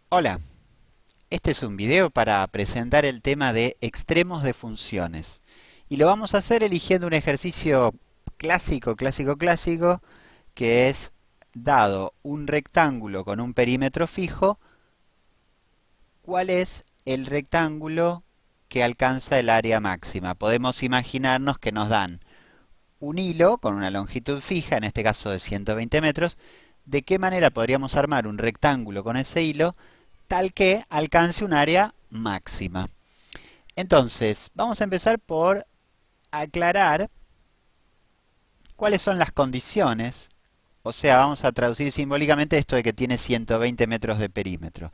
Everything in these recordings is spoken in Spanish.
Hola, este es un video para presentar el tema de extremos de funciones. Y lo vamos a hacer eligiendo un ejercicio clásico, que es, dado un rectángulo con un perímetro fijo, ¿cuál es el rectángulo que alcanza el área máxima? Podemos imaginarnos que nos dan un hilo con una longitud fija, en este caso de 120 metros. ¿De qué manera podríamos armar un rectángulo con ese hilo tal que alcance un área máxima? Entonces, vamos a empezar por aclarar cuáles son las condiciones. O sea, vamos a traducir simbólicamente esto de que tiene 120 metros de perímetro.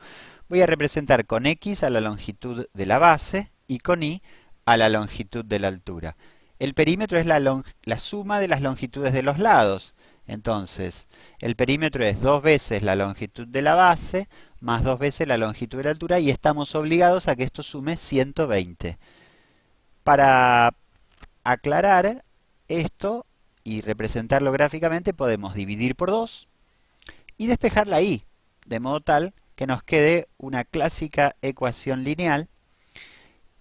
Voy a representar con X a la longitud de la base y con Y a la longitud de la altura. El perímetro es la suma de las longitudes de los lados. Entonces, el perímetro es 2 veces la longitud de la base más 2 veces la longitud de la altura y estamos obligados a que esto sume 120. Para aclarar esto y representarlo gráficamente, podemos dividir por 2 y despejar la y, de modo tal que nos quede una clásica ecuación lineal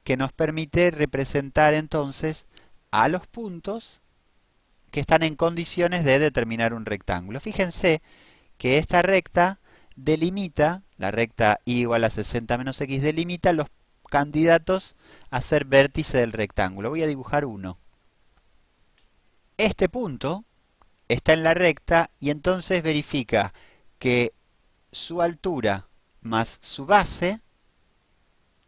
que nos permite representar entonces a los puntos que están en condiciones de determinar un rectángulo. Fíjense que esta recta delimita, la recta y igual a 60 menos x, delimita los candidatos a ser vértice del rectángulo. Voy a dibujar uno. Este punto está en la recta y entonces verifica que su altura más su base,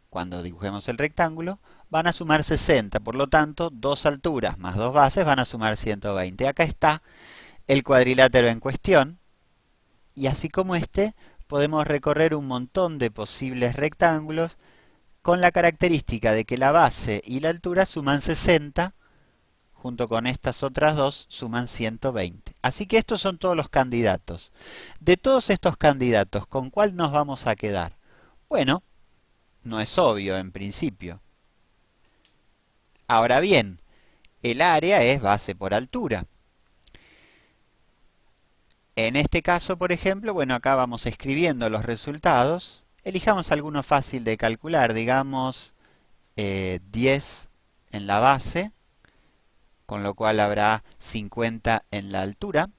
cuando dibujemos el rectángulo, van a sumar 60. Por lo tanto, dos alturas más dos bases van a sumar 120. Acá está el cuadrilátero en cuestión. Y así como este, podemos recorrer un montón de posibles rectángulos con la característica de que la base y la altura suman 60, junto con estas otras dos suman 120. Así que estos son todos los candidatos. De todos estos candidatos, ¿con cuál nos vamos a quedar? Bueno, no es obvio en principio. Ahora bien, el área es base por altura. En este caso, por ejemplo, bueno, acá vamos escribiendo los resultados. Elijamos alguno fácil de calcular, digamos 10 en la base, con lo cual habrá 50 en la altura.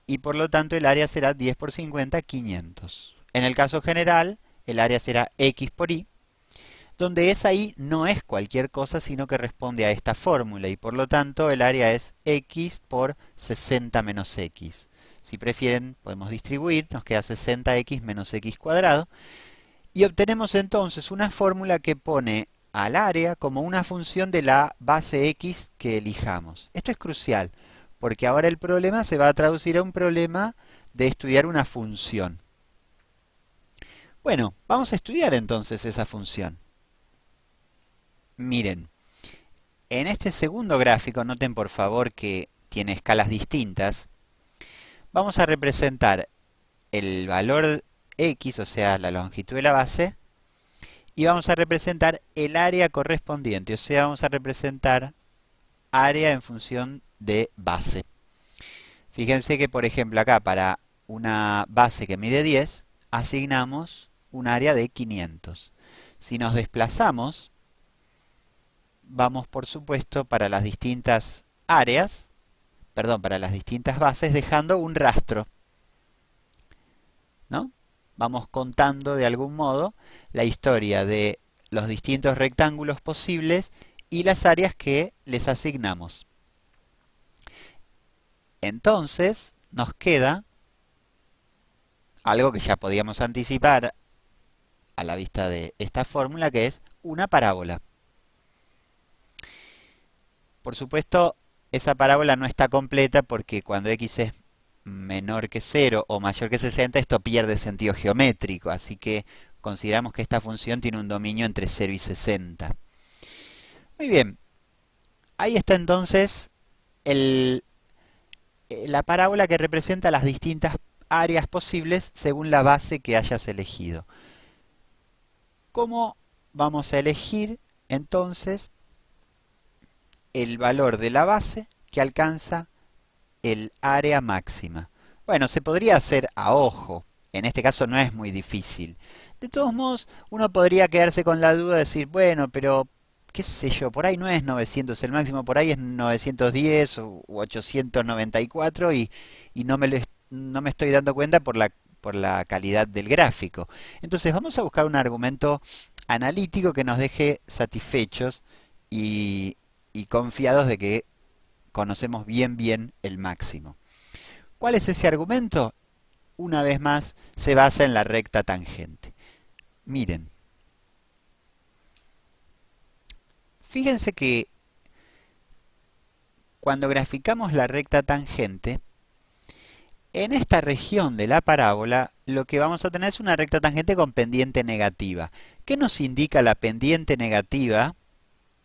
Y por lo tanto el área será 10 por 50, 500. En el caso general, el área será x por y, donde esa y no es cualquier cosa, sino que responde a esta fórmula, y por lo tanto el área es x por 60 menos x. Si prefieren, podemos distribuir, nos queda 60x menos x cuadrado, y obtenemos entonces una fórmula que pone al área como una función de la base x que elijamos. Esto es crucial, porque ahora el problema se va a traducir a un problema de estudiar una función. Bueno, vamos a estudiar entonces esa función. Miren, en este segundo gráfico, noten por favor que tiene escalas distintas. Vamos a representar el valor x, o sea, la longitud de la base, y vamos a representar el área correspondiente, o sea, vamos a representar área en función de base. Fíjense que, por ejemplo, acá para una base que mide 10, asignamos un área de 500. Si nos desplazamos, vamos por supuesto para las distintas áreas, para las distintas bases, dejando un rastro, ¿no? Vamos contando de algún modo la historia de los distintos rectángulos posibles y las áreas que les asignamos. Entonces nos queda algo que ya podíamos anticipar a la vista de esta fórmula, que es una parábola. Por supuesto, esa parábola no está completa porque cuando x es menor que 0 o mayor que 60, esto pierde sentido geométrico, así que consideramos que esta función tiene un dominio entre 0 y 60. Muy bien, ahí está entonces la parábola que representa las distintas áreas posibles según la base que hayas elegido. ¿Cómo vamos a elegir entonces el valor de la base que alcanza el área máxima? Bueno, se podría hacer a ojo. en este caso no es muy difícil. De todos modos, uno podría quedarse con la duda de decir, bueno, pero qué sé yo, por ahí no es 900 el máximo, por ahí es 910 u 894 y no me estoy dando cuenta por la calidad del gráfico. Entonces vamos a buscar un argumento analítico que nos deje satisfechos y confiados de que conocemos bien el máximo. ¿Cuál es ese argumento? Una vez más, se basa en la recta tangente. Miren, fíjense que cuando graficamos la recta tangente, en esta región de la parábola lo que vamos a tener es una recta tangente con pendiente negativa. ¿Qué nos indica la pendiente negativa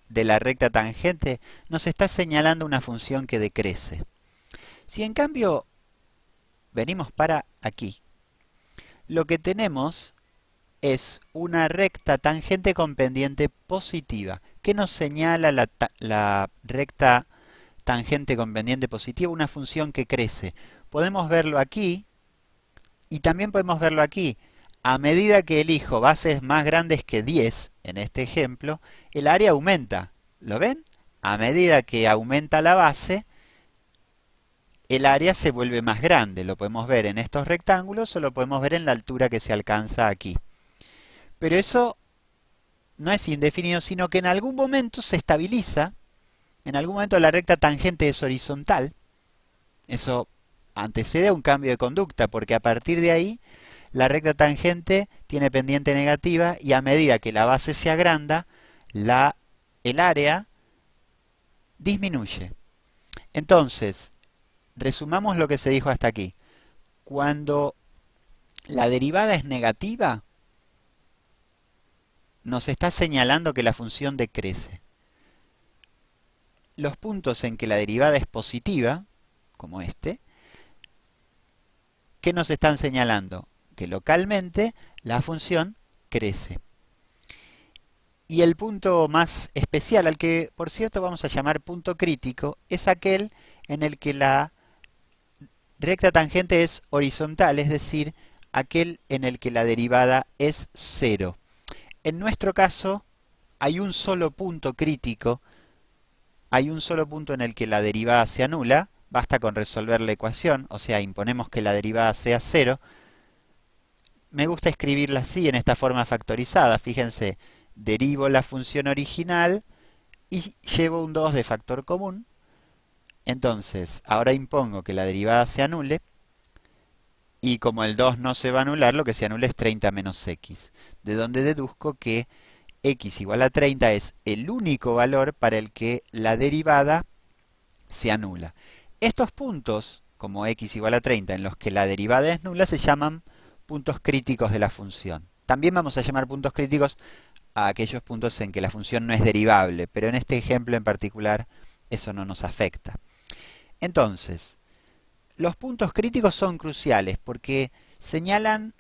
de la recta tangente? Nos está señalando una función que decrece. Si en cambio venimos para aquí, lo que tenemos es una recta tangente con pendiente positiva. ¿Qué nos señala la recta tangente con pendiente positiva? Una función que crece. Podemos verlo aquí y también podemos verlo aquí. A medida que elijo bases más grandes que 10, en este ejemplo, el área aumenta. ¿Lo ven? A medida que aumenta la base, el área se vuelve más grande. Lo podemos ver en estos rectángulos o lo podemos ver en la altura que se alcanza aquí. Pero eso no es indefinido, sino que en algún momento se estabiliza. En algún momento la recta tangente es horizontal. Eso antecede a un cambio de conducta, porque a partir de ahí la recta tangente tiene pendiente negativa y a medida que la base se agranda, el área disminuye. Entonces, resumamos lo que se dijo hasta aquí. Cuando la derivada es negativa, nos está señalando que la función decrece. Los puntos en que la derivada es positiva, como este, ¿qué nos están señalando? Que localmente la función crece. Y el punto más especial, al que por cierto vamos a llamar punto crítico, es aquel en el que la recta tangente es horizontal, es decir, aquel en el que la derivada es cero. En nuestro caso, hay un solo punto crítico, hay un solo punto en el que la derivada se anula, basta con resolver la ecuación, o sea, imponemos que la derivada sea cero. Me gusta escribirla así, en esta forma factorizada, fíjense, derivo la función original y llevo un 2 de factor común. Entonces, ahora impongo que la derivada se anule, y como el 2 no se va a anular, lo que se anula es 30 menos x, de donde deduzco que x igual a 30 es el único valor para el que la derivada se anula. Estos puntos, como x igual a 30, en los que la derivada es nula, se llaman puntos críticos de la función. También vamos a llamar puntos críticos a aquellos puntos en que la función no es derivable, pero en este ejemplo en particular eso no nos afecta. Entonces, los puntos críticos son cruciales porque señalan,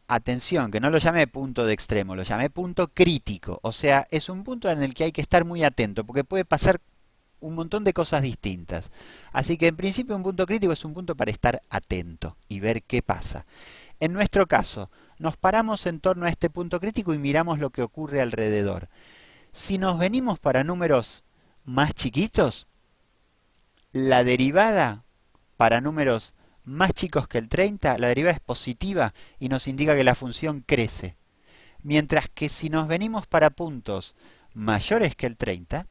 atención, que no lo llamé punto de extremo, lo llamé punto crítico. O sea, es un punto en el que hay que estar muy atento porque puede pasar un montón de cosas distintas. Así que en principio un punto crítico es un punto para estar atento y ver qué pasa. En nuestro caso, nos paramos en torno a este punto crítico y miramos lo que ocurre alrededor. Si nos venimos para números más chiquitos, la derivada para números más chicos que el 30, la derivada es positiva y nos indica que la función crece. Mientras que si nos venimos para puntos mayores que el 30,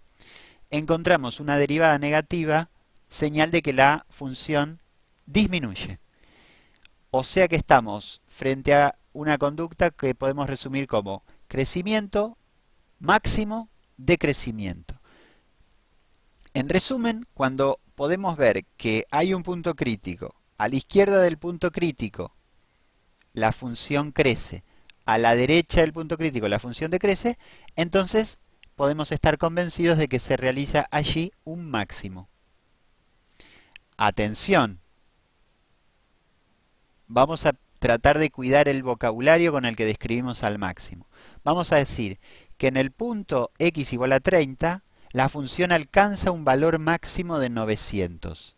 encontramos una derivada negativa, señal de que la función disminuye. O sea que estamos frente a una conducta que podemos resumir como crecimiento, máximo, decrecimiento. En resumen, cuando podemos ver que hay un punto crítico, a la izquierda del punto crítico la función crece, a la derecha del punto crítico la función decrece, entonces podemos estar convencidos de que se realiza allí un máximo. Atención, vamos a tratar de cuidar el vocabulario con el que describimos al máximo. Vamos a decir que en el punto x igual a 30, la función alcanza un valor máximo de 900.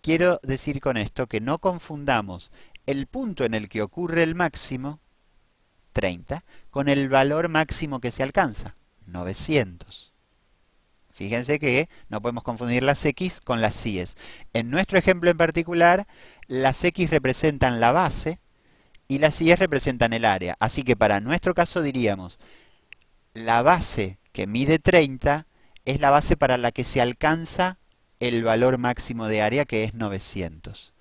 Quiero decir con esto que no confundamos el punto en el que ocurre el máximo, 30, con el valor máximo que se alcanza, 900. Fíjense que no podemos confundir las x con las síes. En nuestro ejemplo en particular, las x representan la base y las síes representan el área. Así que para nuestro caso diríamos, la base que mide 30 es la base para la que se alcanza el valor máximo de área, que es 900.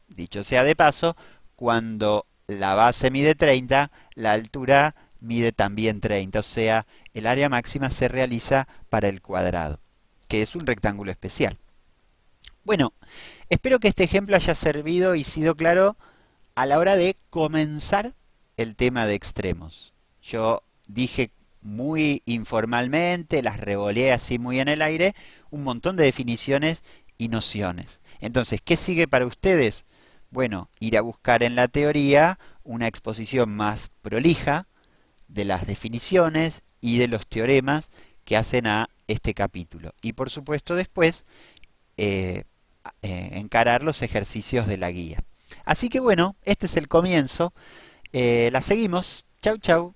Dicho sea de paso, cuando la base mide 30, la altura mide también 30, o sea, el área máxima se realiza para el cuadrado, que es un rectángulo especial. Bueno, espero que este ejemplo haya servido y sido claro a la hora de comenzar el tema de extremos. Yo dije muy informalmente, las revoleé así muy en el aire, un montón de definiciones y nociones. Entonces, ¿qué sigue para ustedes? Bueno, ir a buscar en la teoría una exposición más prolija de las definiciones y de los teoremas que hacen a este capítulo. Y por supuesto después encarar los ejercicios de la guía. Así que bueno, este es el comienzo. La seguimos. Chau, chau.